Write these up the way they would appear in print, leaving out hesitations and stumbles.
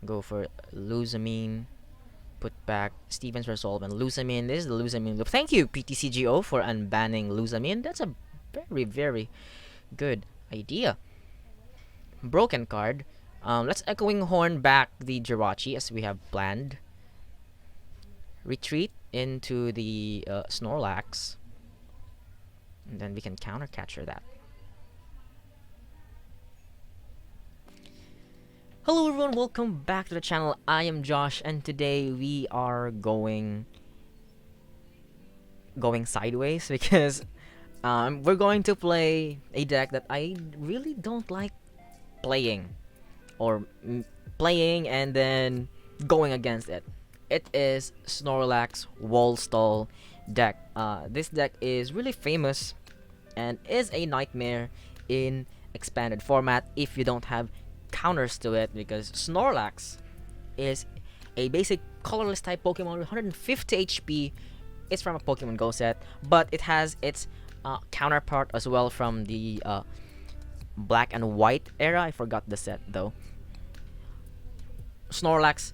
Go for Lusamine. Put back Steven's Resolve and Lusamine. This is the Lusamine loop. Thank you, PTCGO, for unbanning Lusamine. That's a very, very good idea. Broken card. Let's Echoing Horn back the Jirachi as we have planned. Retreat into the Snorlax. And then we can counter catcher that. Hello everyone, welcome back to the channel. I am Josh and today we are going sideways because we're going to play a deck that I really don't like playing or playing and then going against it. It is Snorlax Wall Stall deck. This deck is really famous and is a nightmare in expanded format if you don't have counters to it, because Snorlax is a basic colorless type Pokemon with 150 HP. It's from a Pokemon Go set, but it has its counterpart as well from the black and white era. I forgot the set though. Snorlax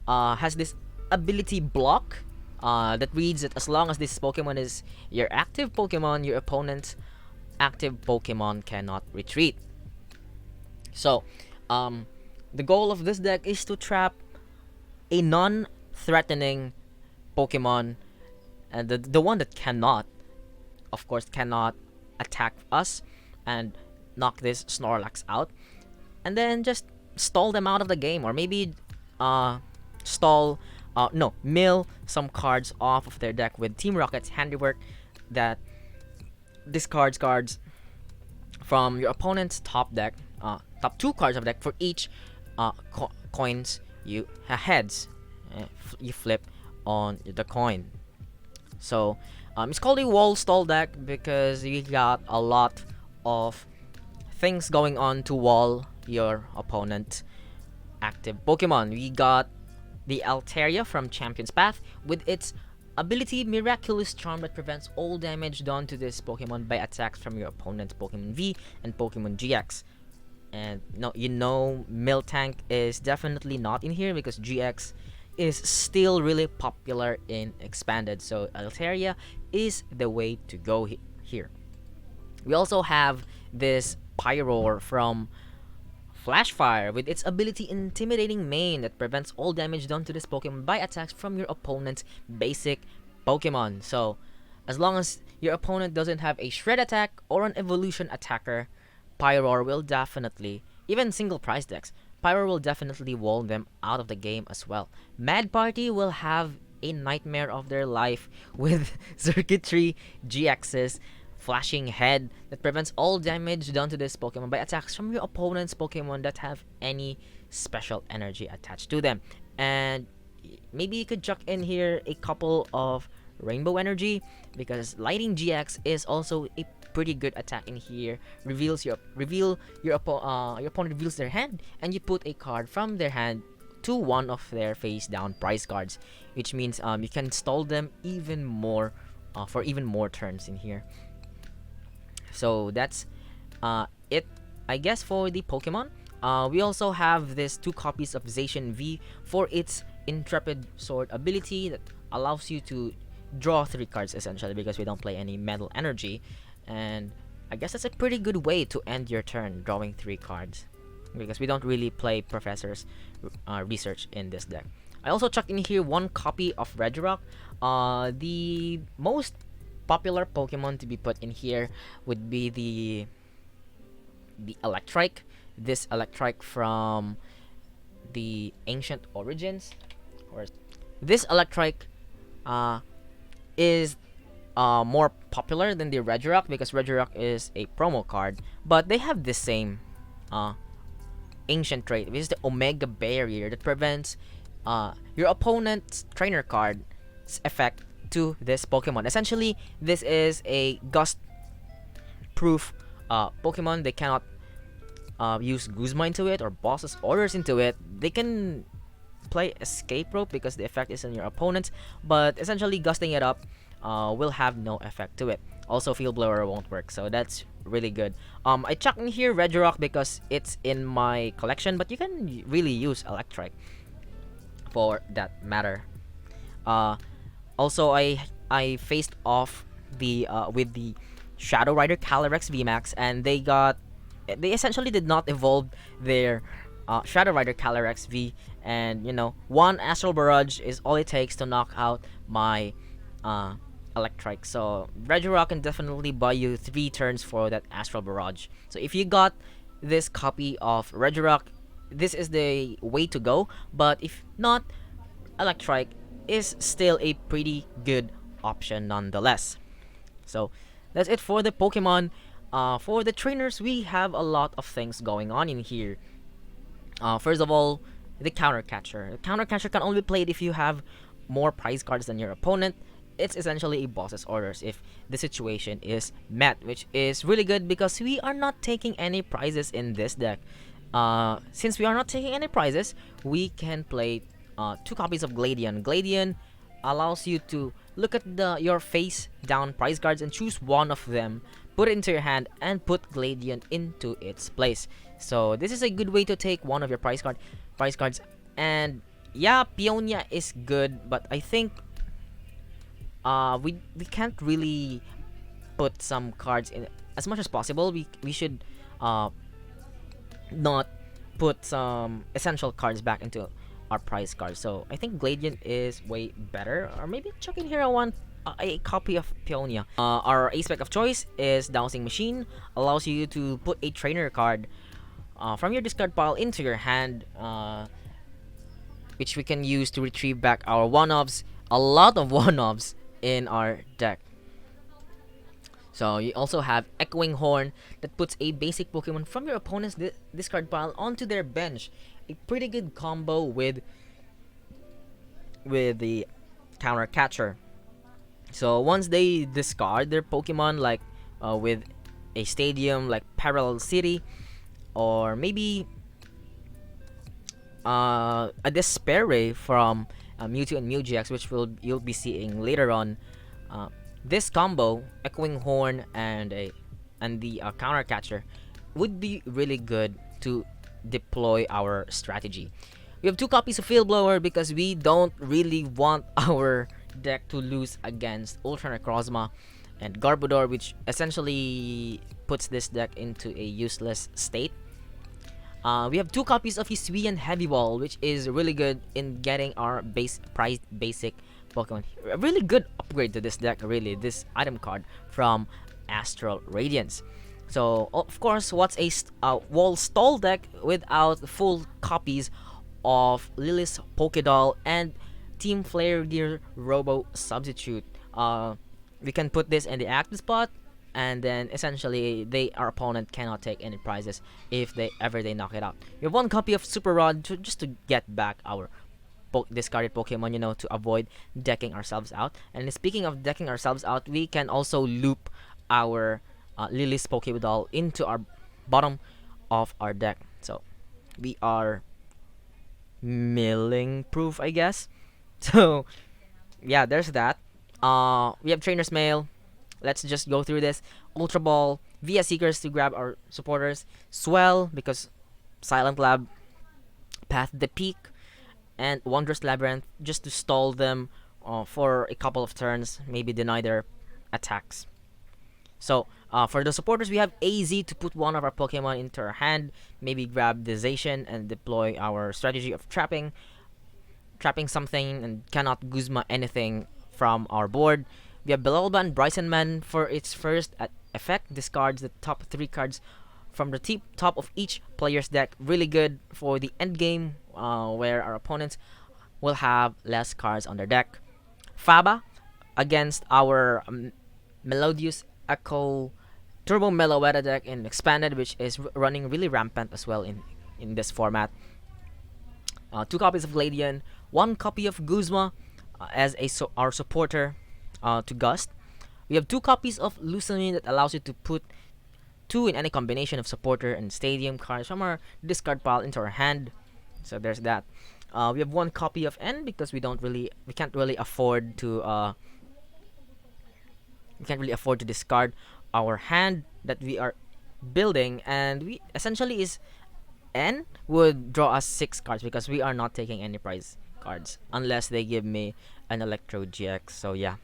has this ability block that reads that as long as this Pokemon is your active Pokemon, your opponent's active Pokemon cannot retreat. So the goal of this deck is to trap a non-threatening Pokemon, and the one that cannot, of course, cannot attack us and knock this Snorlax out, and then just stall them out of the game, or maybe mill some cards off of their deck with Team Rocket's handiwork that discards cards from your opponent's top deck. Top 2 cards of deck for each coins you heads you flip on the coin. So it's called a Wall Stall deck because you got a lot of things going on to wall your opponent active Pokemon. We got the Altaria from Champion's Path with its ability Miraculous Charm that prevents all damage done to this Pokemon by attacks from your opponent's Pokemon V and Pokemon GX. And no, Miltank is definitely not in here because GX is still really popular in expanded. So Altaria is the way to go here. We also have this Pyroar from Flashfire with its ability Intimidating Mane that prevents all damage done to this Pokemon by attacks from your opponent's basic Pokemon. So as long as your opponent doesn't have a Shred attack or an Evolution attacker, Pyroar will definitely, even single price decks, Pyroar will definitely wall them out of the game as well. Mad Party will have a nightmare of their life with Xurkitree-GX's Flashing Head that prevents all damage done to this Pokemon by attacks from your opponent's Pokemon that have any special energy attached to them. And maybe you could chuck in here a couple of Rainbow Energy because Lighting GX is also a pretty good attack in here. Your opponent reveals their hand and you put a card from their hand to one of their face down prize cards, which means you can stall them even more for even more turns in here. So that's it, I guess, for the Pokemon. We also have this 2 copies of Zacian V for its Intrepid Sword ability that allows you to draw 3 cards essentially because we don't play any Metal Energy. And I guess that's a pretty good way to end your turn, drawing 3 cards, because we don't really play Professor's research in this deck. I also chucked in here 1 copy of Regirock. The most popular Pokemon to be put in here would be the Electrike. This Electrike from the Ancient Origins. This Electrike is more popular than the Regirock because Regirock is a promo card, but they have the same ancient trait, which is the Omega Barrier that prevents your opponent's trainer card's effect to this Pokemon. Essentially, this is a gust proof Pokemon. They cannot use Guzma into it or Boss's Orders into it. They can play Escape Rope because the effect is on your opponent, but essentially gusting it up will have no effect to it. Also, Field Blower won't work, so that's really good. I chucked in here Regirock because it's in my collection, but you can really use Electrike for that matter. Uh, Also, I faced off the with the Shadow Rider Calyrex VMAX, and they essentially did not evolve their Shadow Rider Calyrex V, and one Astral Barrage is all it takes to knock out my uh, Electrike. So Regirock can definitely buy you 3 turns for that Astral Barrage. So if you got this copy of Regirock, this is the way to go. But if not, Electrike is still a pretty good option nonetheless. So that's it for the Pokemon. For the trainers, we have a lot of things going on in here. First of all, the counter catcher. The counter catcher can only be played if you have more prize cards than your opponent. It's essentially a boss's orders if the situation is met, which is really good because we are not taking any prizes in this deck. Since we are not taking any prizes, we can play 2 copies of Gladion. Gladion allows you to look at your face down prize cards and choose one of them, put it into your hand, and put Gladion into its place. So this is a good way to take one of your prize cards. And yeah, Peonia is good, but I think we can't really put some cards in as much as possible. We should not put some essential cards back into our prize cards. So I think Gladion is way better, or maybe chuck in here a copy of Peonia. Our aspect of choice is Dowsing Machine, allows you to put a trainer card from your discard pile into your hand, which we can use to retrieve back our one-offs, a lot of one-offs in our deck. So you also have Echoing Horn that puts a basic Pokemon from your opponent's discard pile onto their bench. A pretty good combo with the counter catcher. So once they discard their Pokemon, like with a stadium like Parallel City, or maybe a Despair Ray from Mewtwo and Mew GX, which you'll be seeing later on. This combo, Echoing Horn and the counter catcher, would be really good to deploy our strategy. We have 2 copies of Field Blower because we don't really want our deck to lose against Ultra Necrozma and Garbodor, which essentially puts this deck into a useless state. We have 2 copies of Hisuian Heavy Ball, which is really good in getting our basic Pokemon. A really good upgrade to this deck, really, this item card from Astral Radiance. So, of course, what's a Wall Stall deck without full copies of Lily's Pokédoll and Team Flare Gear Robo Substitute? We can put this in the active spot, and then essentially our opponent cannot take any prizes if they knock it out. We have 1 copy of Super Rod just to get back our discarded Pokemon, to avoid decking ourselves out. And speaking of decking ourselves out, we can also loop our Lily's Pokédoll into our bottom of our deck. So we are milling proof, I guess. So yeah, there's that. We have Trainer's Mail. Let's just go through this. Ultra Ball, Via Seekers to grab our supporters, Swell because Silent Lab, Path the Peak, and Wondrous Labyrinth just to stall them for a couple of turns, maybe deny their attacks. So for the supporters, we have AZ to put one of our Pokemon into our hand, maybe grab the Zacian and deploy our strategy of trapping something and cannot Guzma anything from our board. We have Belelban Bryson Man for its first effect, discards the top 3 cards from the top of each player's deck. Really good for the end game where our opponents will have less cards on their deck. Faba against our Melodious Echo Turbo Meloetta deck in Expanded, which is running really rampant as well in this format. 2 copies of Gladion, 1 copy of Guzma as our supporter to Gust. We have 2 copies of Lucerne that allows you to put 2 in any combination of supporter and stadium cards from our discard pile into our hand. So there's that. We have 1 copy of N because we can't really afford to discard our hand that we are building, and we essentially is N would draw us 6 cards because we are not taking any prize cards unless they give me an Electro GX. So yeah,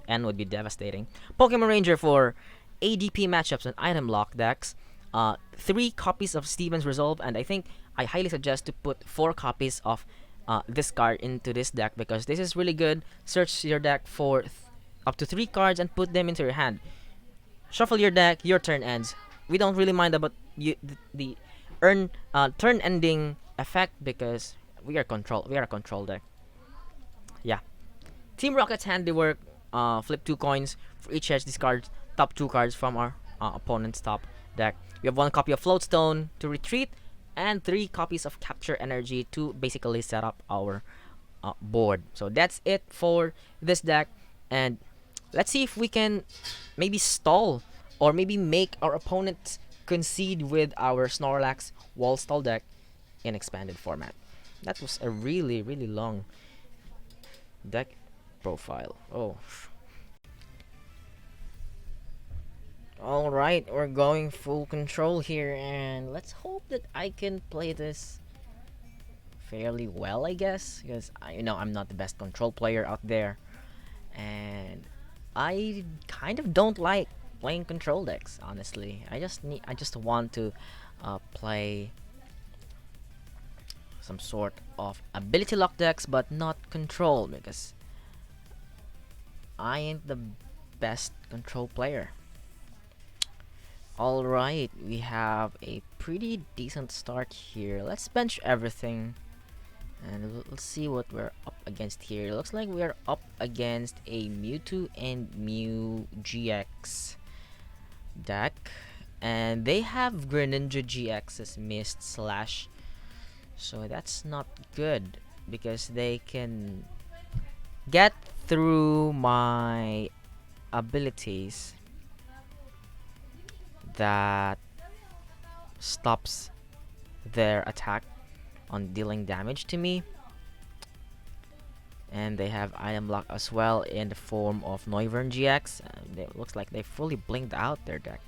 N would be devastating. Pokemon Ranger for ADP matchups and item lock decks. 3 copies of Steven's Resolve, and I think I highly suggest to put 4 copies of this card into this deck because this is really good. Search your deck for up to 3 cards and put them into your hand. Shuffle your deck, your turn ends. We don't really mind about the turn ending effect because we are a control deck. Yeah. Team Rocket's handiwork. Flip 2 coins for each hedge. Discard top 2 cards from our opponent's top deck. We have 1 copy of Floatstone to retreat and 3 copies of Capture Energy to basically set up our board. So that's it for this deck, and let's see if we can maybe stall or maybe make our opponent concede with our Snorlax Wall Stall deck in expanded format. That was a really long deck profile. Oh. Alright, we're going full control here, and let's hope that I can play this fairly well, I guess, because I'm not the best control player out there, and I kind of don't like playing control decks, honestly. I just want to play some sort of ability lock decks, but not control, because I ain't the best control player. Alright, we have a pretty decent start here. Let's bench everything and let's see what we're up against here. It looks like we're up against a Mewtwo and Mew GX deck, and they have Greninja GX's Mist Slash, so that's not good because they can get through my abilities that stops their attack on dealing damage to me. And they have item block as well in the form of Noivern GX. It looks like they fully blinked out their deck,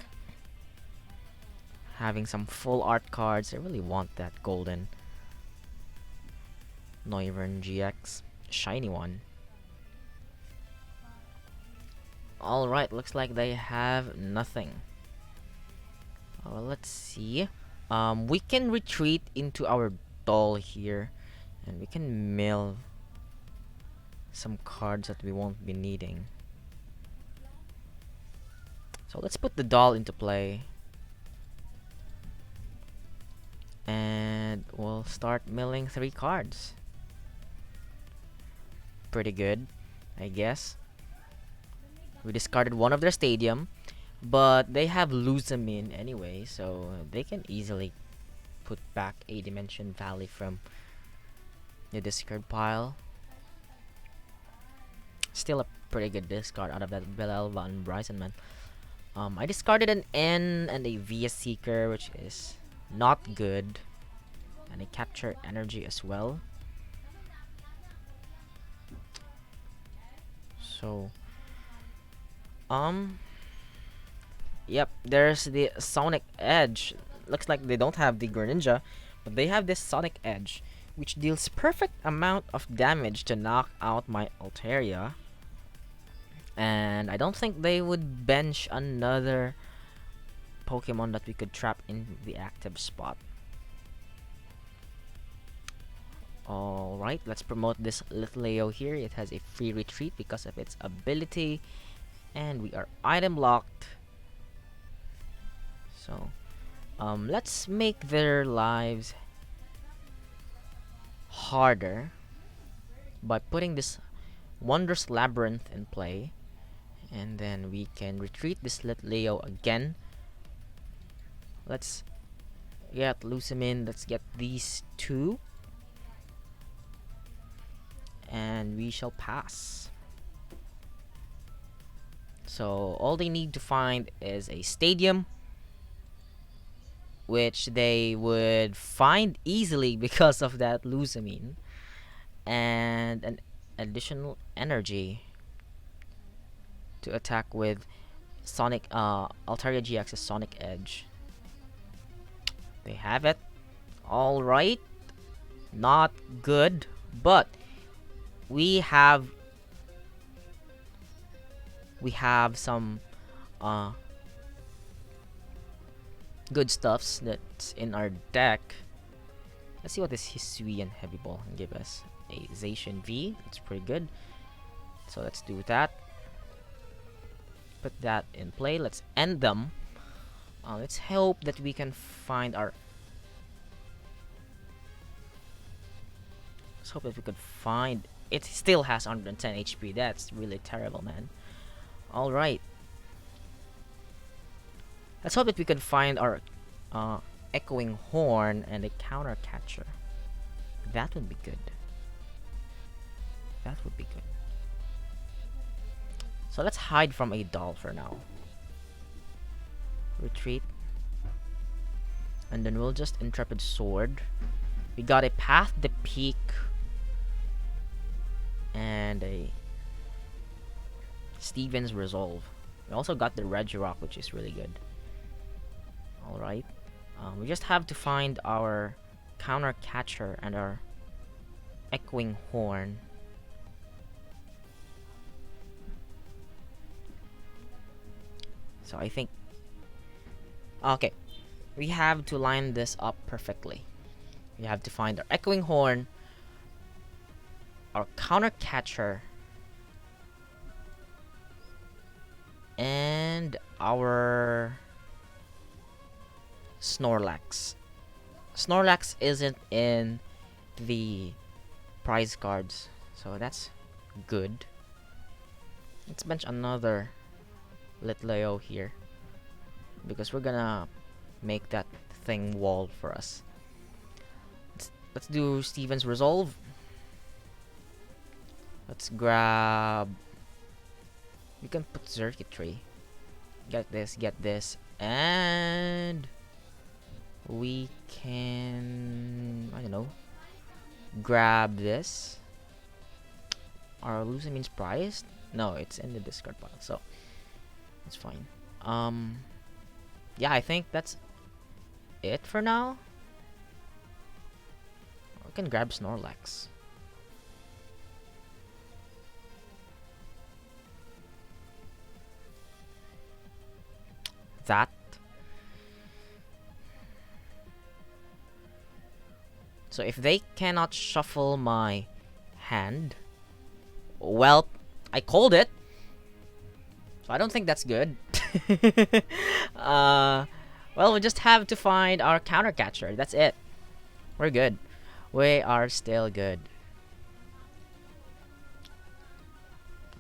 having some full art cards. I really want that golden Noivern GX, shiny one. Alright, looks like they have nothing. Let's see. We can retreat into our doll here, and we can mill some cards that we won't be needing. So let's put the doll into play, and we'll start milling 3 cards. Pretty good, I guess. We discarded one of their stadium, but they have Luzamin anyway, so they can easily put back a Dimension Valley from the discard pile. Still a pretty good discard out of that Belelva and Bryson, man. I discarded an N and a VS Seeker, which is not good, and a Capture Energy as well. So yep, there's the Sonic Edge. Looks like they don't have the Greninja, but they have this Sonic Edge, which deals perfect amount of damage to knock out my Altaria. And I don't think they would bench another Pokemon that we could trap in the active spot. Alright, let's promote this Litleo here. It has a free retreat because of its ability, and we are item locked. So let's make their lives harder by putting this Wondrous Labyrinth in play, and then we can retreat this Litleo again. Let's get Luzamin. Let's get these 2, and we shall pass. So all they need to find is a stadium, which they would find easily because of that Luzamin, and an additional energy to attack with Sonic Altaria GX's Sonic Edge. They have it. Alright, not good, but we have some uh good stuffs that's in our deck. Let's see what this Hisuian Heavy Ball can give us. A Zacian V, that's pretty good. So let's do that. Put that in play. Let's end them. Let's hope that we can find our. Let's hope that we could find. It still has 110 HP. That's really terrible, man. All right. Let's hope that we can find our Echoing Horn and a Counter Catcher. That would be good. That would be good. So let's hide from a doll for now. Retreat. And then we'll just Intrepid Sword. We got a Path the Peak. And a Steven's Resolve. We also got the Regirock, which is really good. Alright. We just have to find our Counter Catcher and our Echoing Horn. So I think. Okay. We have to line this up perfectly. We have to find our Echoing Horn, our Counter Catcher, and our Snorlax. Snorlax isn't in the prize cards, so that's good. Let's bench another Litleo here, because we're gonna make that thing wall for us. Let's do Steven's Resolve. Let's grab. We can put Xurkitree. Get this, and we can, I don't know, grab this. Our loser means prized? No, it's in the discard pile, so it's fine. Yeah, I think that's it for now. We can grab Snorlax. That. So if they cannot shuffle my hand, well, I called it. So I don't think that's good. Well, we just have to find our Counter Catcher. That's it. We're good. We are still good.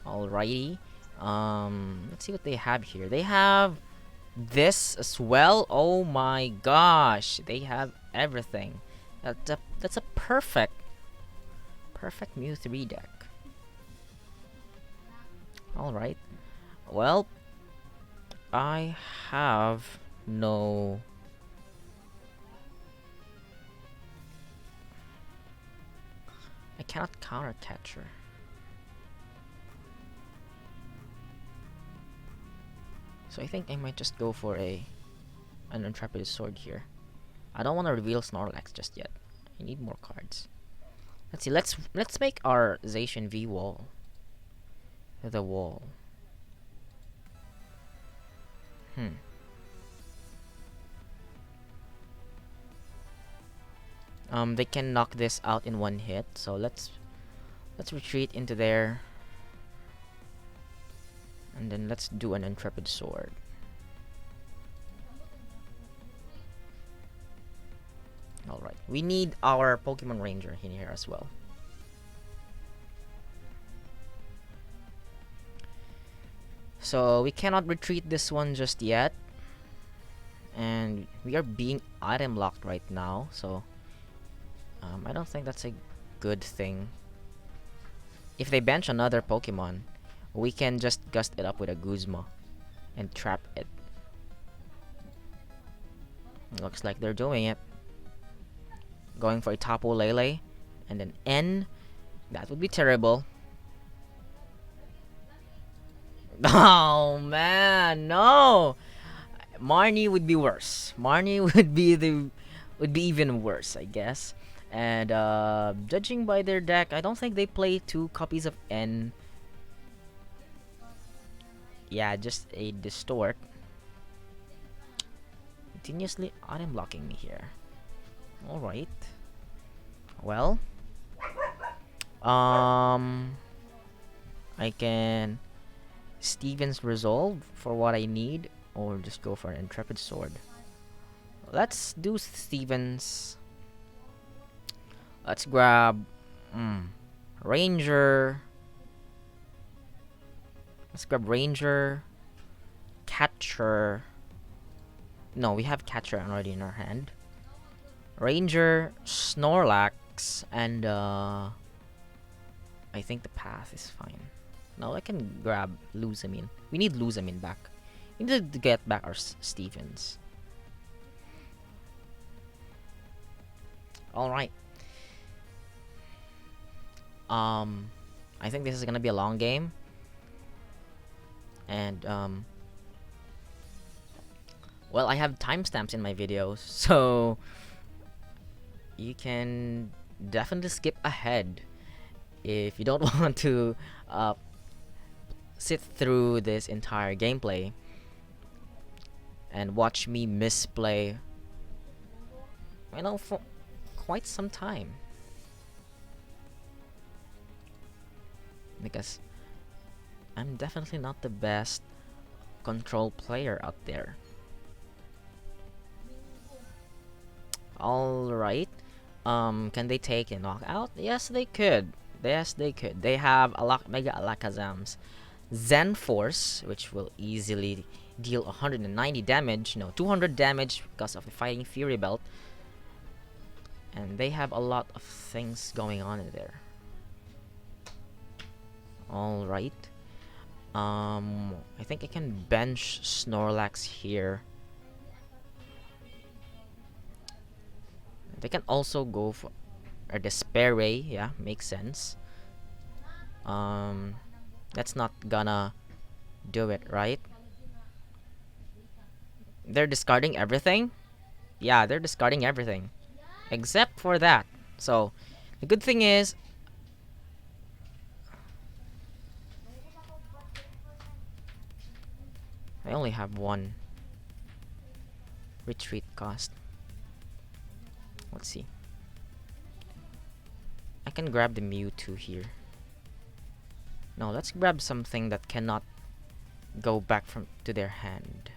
Alrighty. Let's see what they have here. They have this as well. Oh my gosh, they have everything. That's a perfect Mew 3 deck. Alright. Well, I have no. I cannot Counter Catcher. So I think I might just go for an Intrepid Sword here. I don't want to reveal Snorlax just yet. I need more cards. Let's see. Let's make our Zacian V wall. The wall. They can knock this out in one hit. So let's retreat into there. And then let's do an Intrepid Sword. Alright. We need our Pokemon Ranger in here as well. So we cannot retreat this one just yet. And we are being item locked right now. So I don't think that's a good thing. If they bench another Pokemon, we can just gust it up with a Guzma and trap it. Looks like they're doing it. Going for a Tapu Lele and an N. That would be terrible. Oh man, no. Marnie would be worse. Marnie would be even worse, I guess. And judging by their deck, I don't think they play 2 copies of N. Yeah, just a Distort. Continuously auto blocking me here. Alright. Well, I can Steven's Resolve for what I need, or just go for an Intrepid Sword. Let's do Steven's. Let's grab Ranger. Let's grab Ranger, Catcher. No, we have Catcher already in our hand. Ranger, Snorlax, and I think the path is fine. Now I can grab Lusamine. We need Lusamine back. We need to get back our Stevens. Alright. I think this is gonna be a long game. And well, I have timestamps in my videos, so you can definitely skip ahead if you don't want to sit through this entire gameplay and watch me misplay, you know, for quite some time, because I'm definitely not the best control player out there. Alright. Can they take a knockout? Yes, they could. Yes, they could. They have Mega Alakazam's Zen Force, which will easily deal 190 damage. No, 200 damage because of the Fighting Fury Belt. And they have a lot of things going on in there. Alright. I think I can bench Snorlax here. They can also go for a Despair Ray. Yeah, makes sense. That's not gonna do it, right? They're discarding everything? Yeah, they're discarding everything. Except for that. So, the good thing is, I only have one retreat cost. Let's see. I can grab the Mewtwo here. No, let's grab something that cannot go back to their hand.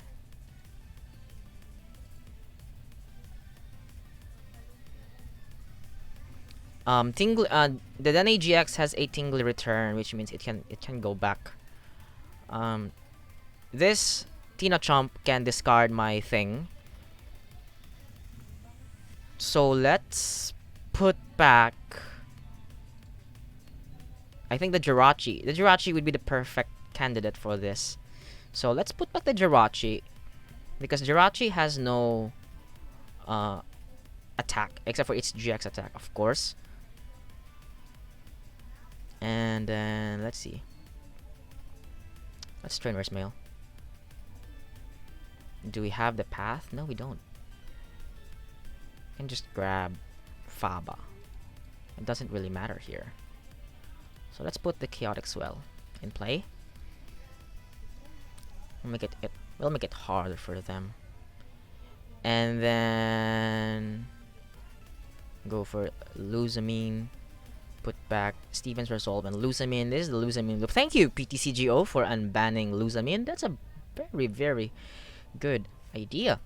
The Dene GX has a Tingly return, which means it can go back. This Tina Chomp can discard my thing. So let's put back, I think, the Jirachi. The Jirachi would be the perfect candidate for this. So let's put back the Jirachi, because Jirachi has no attack except for its GX attack, of course. And then let's see. Let's train Where's Mail. Do we have the path? No, we don't. Can just grab Faba. It doesn't really matter here. So let's put the Chaotic Swell in play. We'll make it harder for them. And then go for Lusamine. Put back Steven's Resolve and Lusamine. This is the Lusamine loop. Thank you, PTCGO, for unbanning Lusamine. That's a very, very good idea.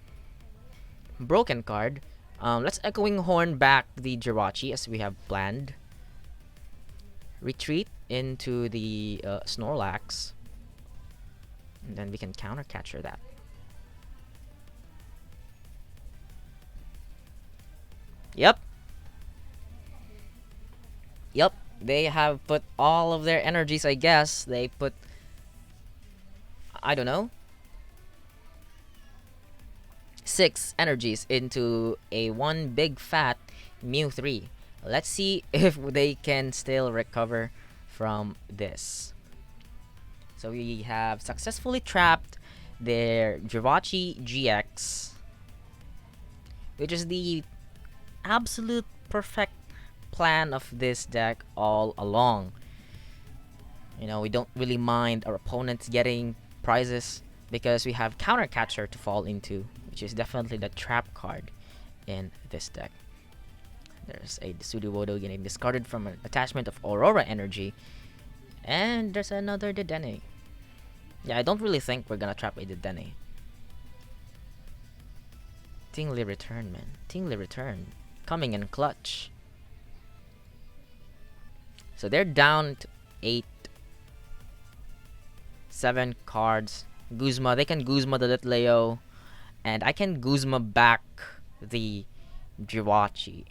Broken card. Let's Echoing Horn back the Jirachi as we have planned. Retreat into the Snorlax. And then we can counter Catcher that. Yep. Yep. They have put all of their energies, I guess. They put, I don't know, 6 energies into a one big fat Mew 3. Let's see if they can still recover from this. So we have successfully trapped their Jirachi GX, which is the absolute perfect plan of this deck all along. You know, we don't really mind our opponents getting prizes because we have Counter Catcher to fall into, which is definitely the trap card in this deck. There's a Sudowoodo getting discarded from an attachment of Aurora Energy, and there's another Dedenne. Yeah, I don't really think we're gonna trap a Dedenne. Tingly Return, man. Tingly Return. Coming in clutch. So they're down to 7 cards. Guzma, they can Guzma the Litleo, and I can Guzma back the Jiwachi.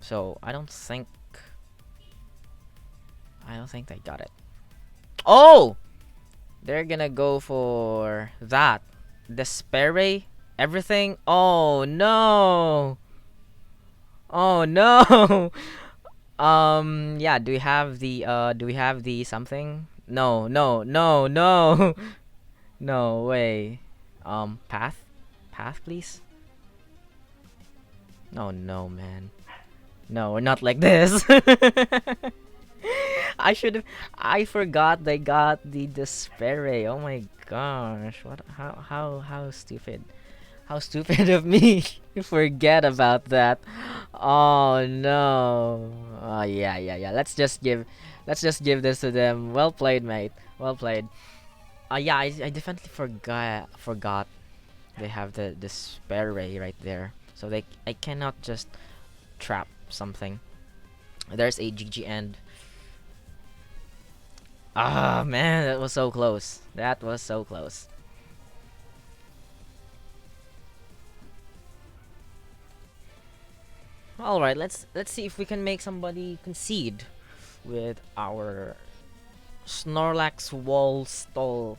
So I don't think they got it. Oh! They're gonna go for that. Despair, everything. Oh no! Oh no! Yeah, do we have the something? No, no, no, no. No way. Path? Path, please? Oh no, man. No, we're not like this. I forgot they got the Despair. Oh my gosh. What how stupid. How stupid of me to forget about that. Oh no. Oh yeah. Let's just give this to them. Well played, mate. Well played. Yeah, I definitely forgot they have the Despair right there. So I cannot just trap something. There's a GG end. Ah man, that was so close. That was so close. All right, let's see if we can make somebody concede with our Snorlax Wall Stall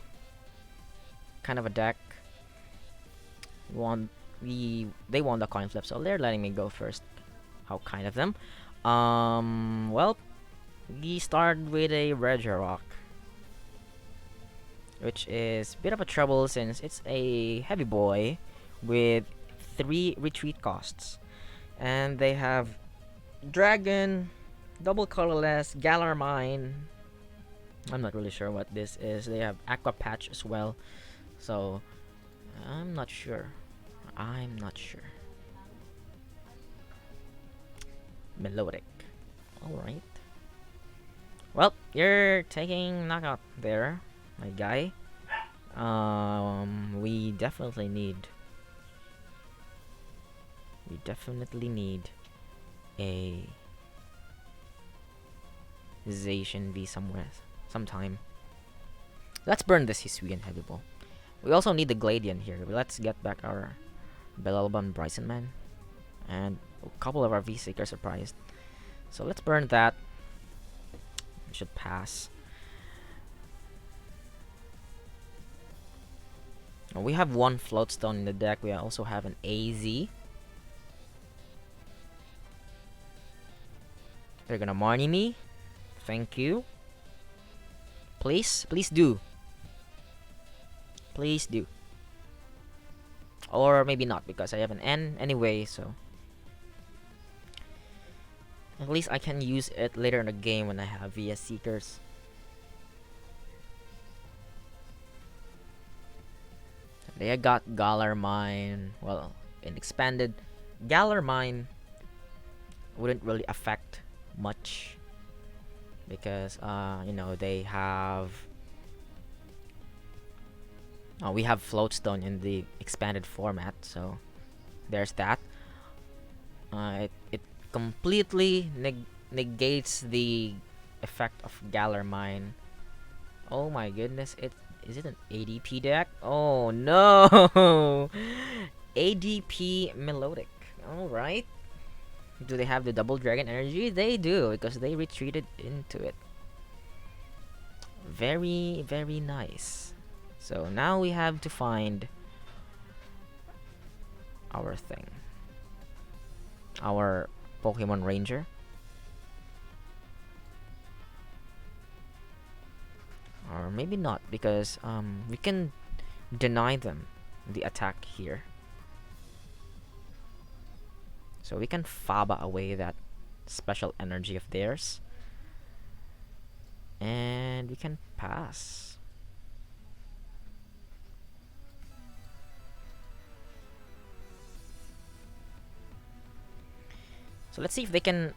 kind of a deck. They won the coin flip, so they're letting me go first. How kind of them. Well, we start with a Regirock, which is a bit of a trouble since it's a heavy boy with 3 retreat costs. And they have Dragon, Double Colorless, Galarmine. I'm not really sure what this is. They have Aqua Patch as well. So, I'm not sure. Milotic. Alright. Well, you're taking knockout there, my guy. We definitely need a Zacian V sometime. Let's burn this Hisuian Heavy Ball. We also need the Gladion here. Let's get back our Belelban Bryson Man. And a couple of our V-Seekers are prized. So let's burn that. We should pass. We have 1 Floatstone in the deck. We also have an AZ. They're gonna Marnie me. Thank you. Please do. Please do. Or maybe not, because I have an N anyway, so at least I can use it later in the game when I have VS Seekers. They got Galarmine. Well, in Expanded, Galarmine wouldn't really affect much because you know, they have we have Floatstone in the Expanded format, so there's that. It completely negates the effect of Galarmine. Oh my goodness, is it an ADP deck? Oh no. ADP Milotic. Alright. Do they have the double dragon energy? They do, because they retreated into it. Very, very nice. So now we have to find our thing. Our Pokemon Ranger. Or maybe not, because we can deny them the attack here. So we can Faba away that special energy of theirs. And we can pass. So let's see if they can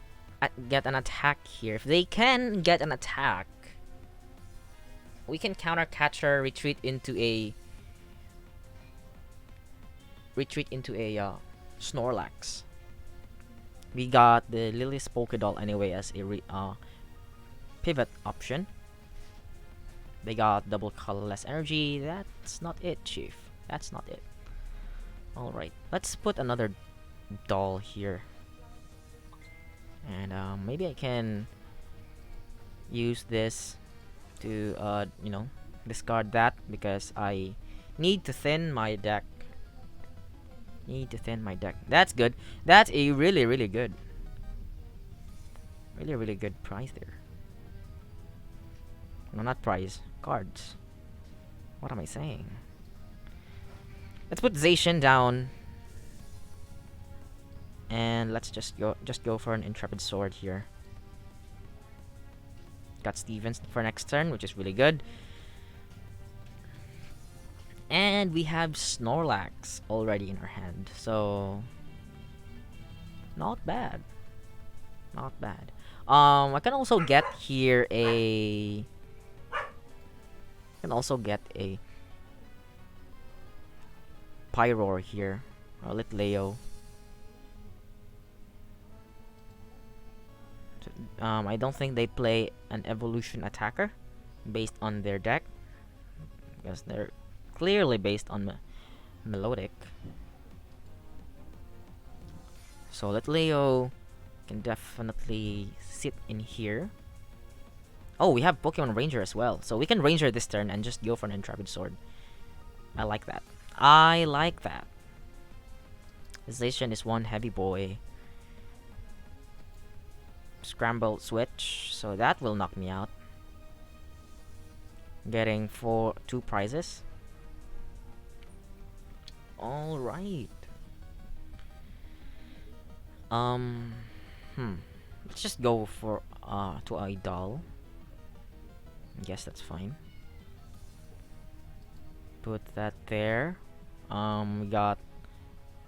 get an attack here. If they can get an attack, we can counter Catcher, retreat into a Snorlax. We got the Lily's Pokédoll anyway as a pivot option. They got double colorless energy. That's not it, Chief. That's not it. Alright, let's put another doll here. And maybe I can use this to you know, discard that because I need to thin my deck. That's good. That's a really good prize there. No, not prize, cards. What am I saying? Let's put Zacian down. And let's just go for an Intrepid Sword here. Got Stevens for next turn, which is really good. And we have Snorlax already in our hand, so not bad. I can also get here a Pyroar here, or Litleo. I don't think they play an evolution attacker based on their deck, because they're clearly based on Milotic. So Litleo can definitely sit in here. Oh, we have Pokemon Ranger as well, so we can Ranger this turn and just go for an Intrepid Sword. I like that. Zacian is one heavy boy. Scramble switch, so that will knock me out. Getting 2 prizes. All right. Let's just go for to a doll. Guess that's fine. Put that there. We got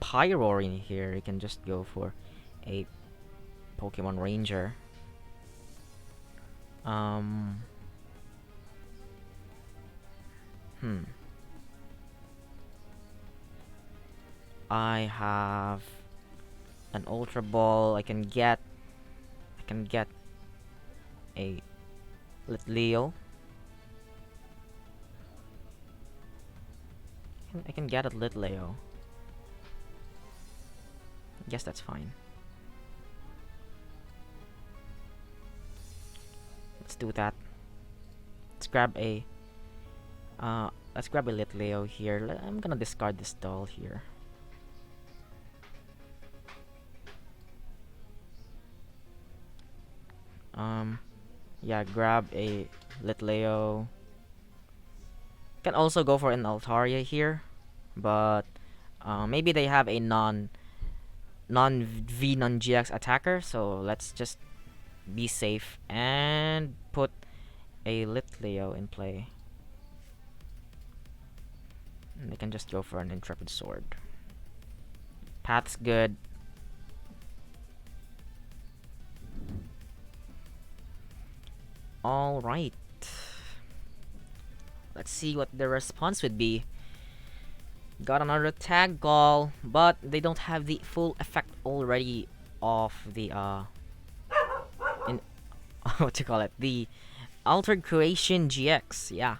Pyroar in here. You can just go for a Pokemon Ranger. I have an Ultra Ball. I can get a Litleo. I can get a Litleo. Guess that's fine. Let's do that. Let's grab a Litleo here. I'm gonna discard this doll here. Yeah, grab a Litleo. Can also go for an Altaria here, but maybe they have a non-V non-GX attacker, so let's just be safe and put a Litleo in play. And they can just go for an Intrepid Sword. Path's good. Alright. Let's see what the response would be. Got another tag call, but they don't have the full effect already of the what you call it? The Altered Creation GX. Yeah.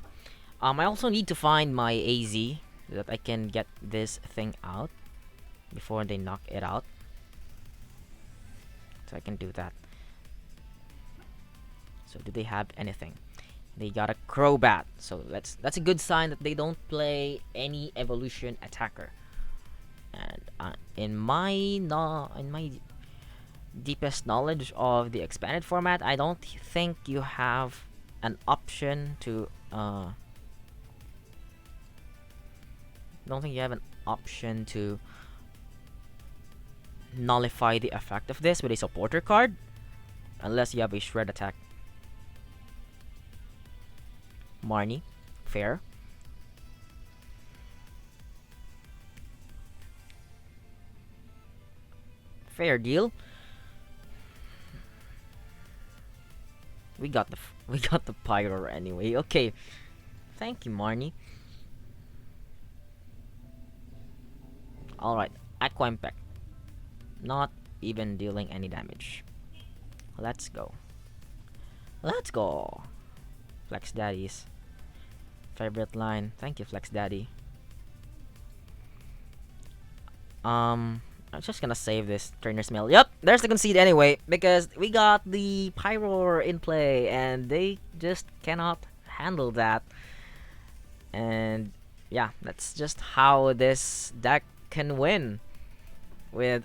I also need to find my AZ so that I can get this thing out before they knock it out. So I can do that. So do they have anything? They got a Crobat. So that's a good sign that they don't play any evolution attacker. And in my deepest knowledge of the expanded format, I don't think you have an option to Don't think you have an option to nullify the effect of this with a supporter card, unless you have a shred attack. Marnie, fair. Fair deal. We got the Pyroar anyway. Okay, thank you, Marnie. All right, Aqua Impact, not even dealing any damage. Let's go. Let's go. Flex Daddy's favorite line. Thank you, Flex Daddy. I'm just gonna save this Trainer's Mail. Yep, there's the concede anyway, because we got the Pyroar in play, and they just cannot handle that. And yeah, that's just how this deck can win, with,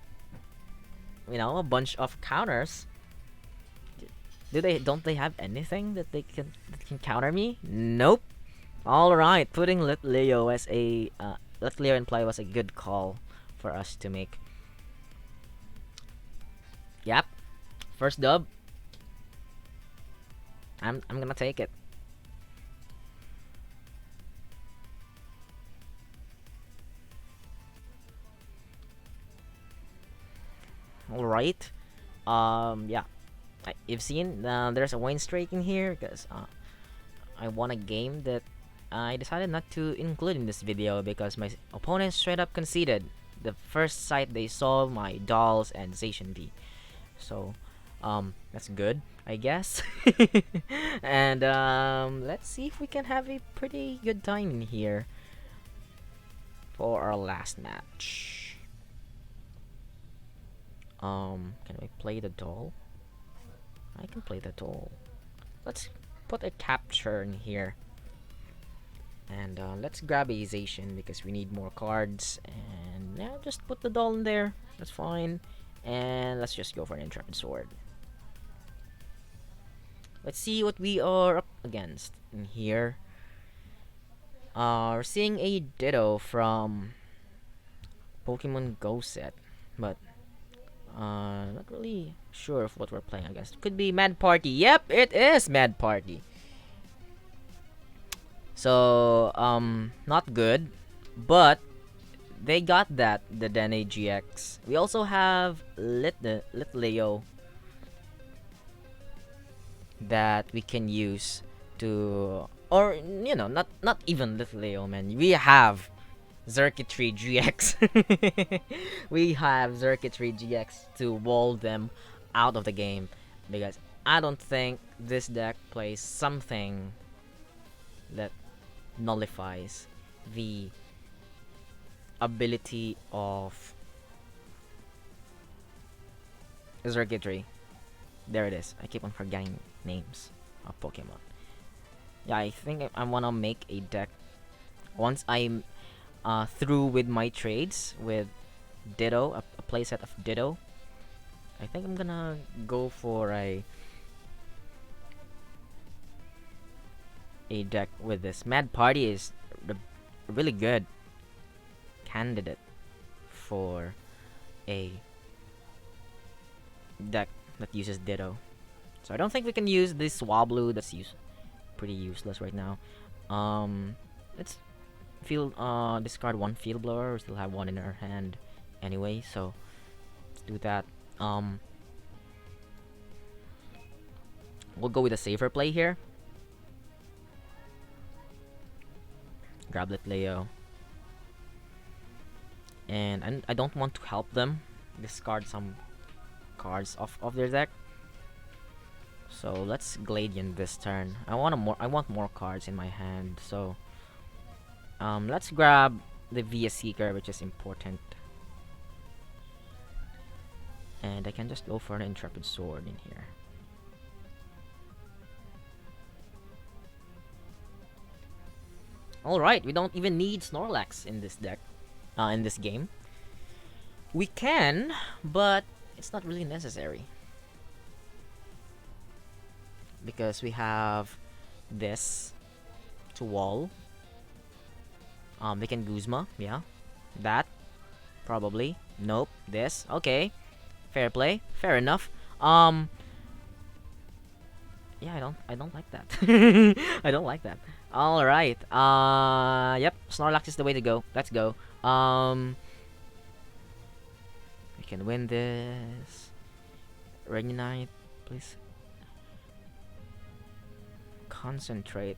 you know, a bunch of counters. Don't they have anything that can counter me? Nope. All right, putting Litleo as a Litleo in play was a good call for us to make. Yep, first dub. I'm gonna take it. All right. Yeah. You've seen there's a win streak in here because I won a game that I decided not to include in this video because my opponent straight up conceded the first sight they saw my dolls and Zacian V. So that's good, I guess. And let's see if we can have a pretty good time in here for our last match. Can we play the doll? I can play the doll. Let's put a capture in here. And let's grab a Zacian because we need more cards. And yeah, just put the doll in there. That's fine. And let's just go for an Intrepid Sword. Let's see what we are up against in here. We're seeing a Ditto from Pokemon Go set, but not really sure of what we're playing. I guess could be Mad Party. Yep, it is Mad Party. So not good, but they got that, the Dene GX. We also have Litleo that we can use to, or you know, not even Litleo, man. We have Xurkitree-GX. We have Xurkitree-GX to wall them out of the game, because I don't think this deck plays something that nullifies the ability of Xurkitree. There it is. I keep on forgetting names of Pokemon. Yeah, I think I wanna make a deck once I'm through with my trades with Ditto, a playset of Ditto. I think I'm gonna go for a deck with this. Mad Party is a really good candidate for a deck that uses Ditto. So I don't think we can use this Swablu. That's pretty useless right now. Let's discard one Field Blower. We still have one in our hand anyway, so let's do that. We'll go with a safer play here. Grab Litleo. And I don't want to help them discard some cards off of their deck. So let's Gladion this turn. I want more cards in my hand. So let's grab the VS Seeker, which is important. And I can just go for an Intrepid Sword in here. Alright, we don't even need Snorlax in this deck. In this game. We can, but it's not really necessary. Because we have this to wall. They can Guzma, yeah. That, probably. Nope, this, okay. Fair play, fair enough. Yeah, I don't like that. I don't like that. Alright, yep, Snorlax is the way to go. Let's go. We can win this. Reunite, please. Concentrate.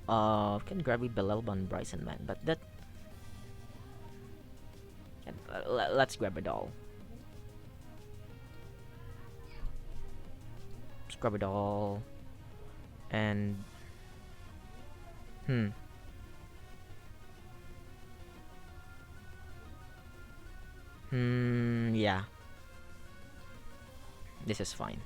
Can grab it Belelban Bryson man, but that. Let's grab it all. Let's grab it all. And. Yeah. This is fine.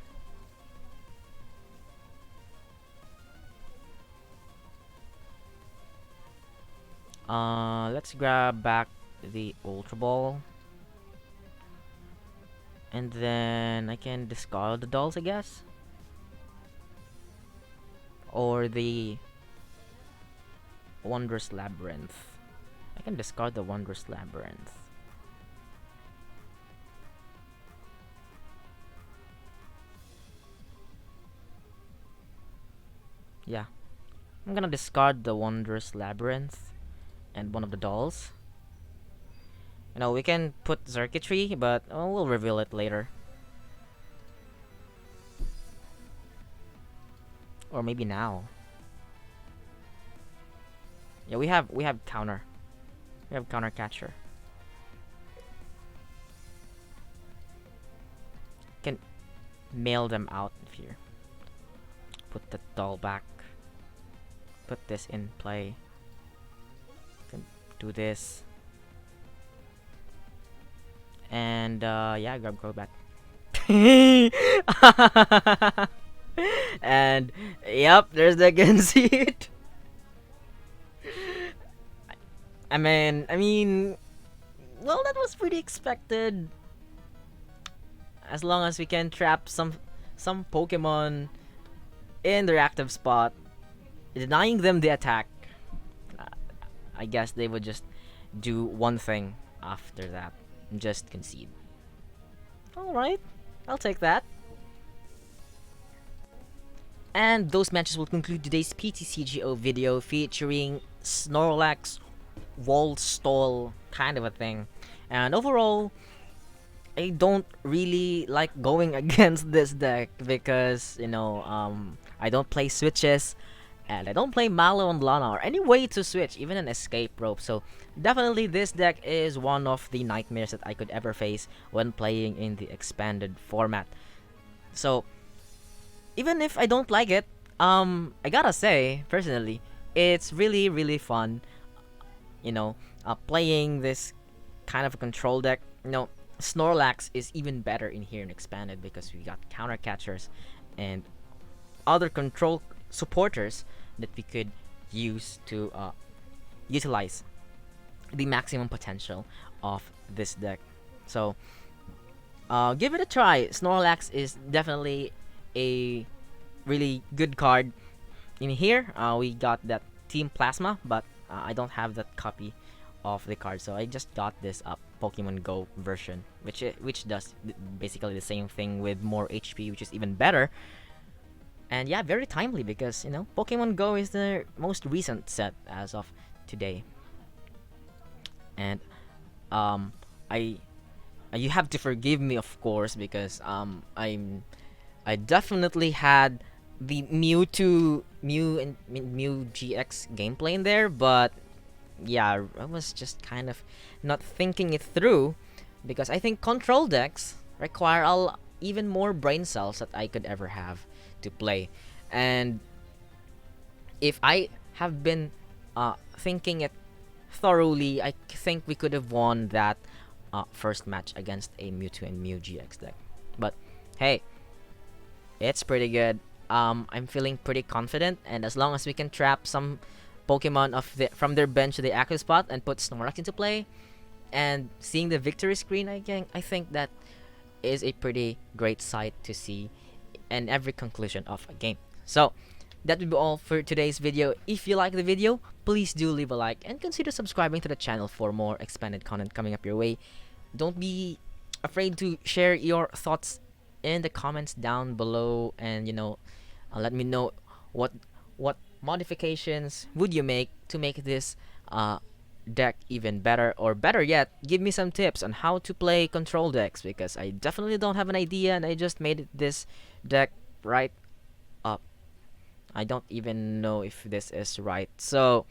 Let's grab back the Ultra Ball. And then I can discard the dolls, I guess. Or the Wondrous Labyrinth. I can discard the Wondrous Labyrinth. Yeah. I'm gonna discard the Wondrous Labyrinth and one of the dolls. You know, we can put Xurkitree, but we'll reveal it later. Or maybe now. Yeah, we have counter. We have counter catcher. Can mail them out here. Put the doll back. Put this in play. Can do this. And yeah, grab Crobat. And yep, there's the Genseed. I mean, well, that was pretty expected. As long as we can trap some Pokemon in their active spot, denying them the attack, I guess they would just do one thing after that and just concede. Alright, I'll take that. And those matches will conclude today's PTCGO video featuring Snorlax Wall Stall kind of a thing. And overall, I don't really like going against this deck because, you know, I don't play switches and I don't play Malo and Lana or any way to switch, even an escape rope. So definitely this deck is one of the nightmares that I could ever face when playing in the expanded format. So even if I don't like it, I gotta say, personally, it's really, really fun, you know, playing this kind of a control deck. You know, Snorlax is even better in here in Expanded because we got counter catchers and other control supporters that we could use to utilize the maximum potential of this deck. So, give it a try. Snorlax is definitely a really good card. In here, we got that Team Plasma, but I don't have that copy of the card, so I just got this Pokemon Go version, which does basically the same thing with more HP, which is even better. And yeah, very timely because, you know, Pokemon Go is the most recent set as of today. And you have to forgive me, of course, because I definitely had the Mew GX gameplay in there, but yeah, I was just kind of not thinking it through because I think control decks require even more brain cells that I could ever have to play. And if I have been thinking it thoroughly, I think we could have won that first match against a Mewtwo and Mew GX deck. But hey, it's pretty good. I'm feeling pretty confident, and as long as we can trap some Pokemon from their bench to the active spot and put Snorlax into play, and seeing the victory screen, I think that is a pretty great sight to see in every conclusion of a game. So that would be all for today's video. If you like the video, please do leave a like and consider subscribing to the channel for more expanded content coming up your way. Don't be afraid to share your thoughts in the comments down below, and let me know what modifications would you make to make this deck even better, or better yet, give me some tips on how to play control decks, because I definitely don't have an idea and I just made this deck right up. I don't even know if this is right. So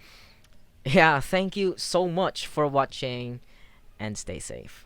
yeah, thank you so much for watching and stay safe.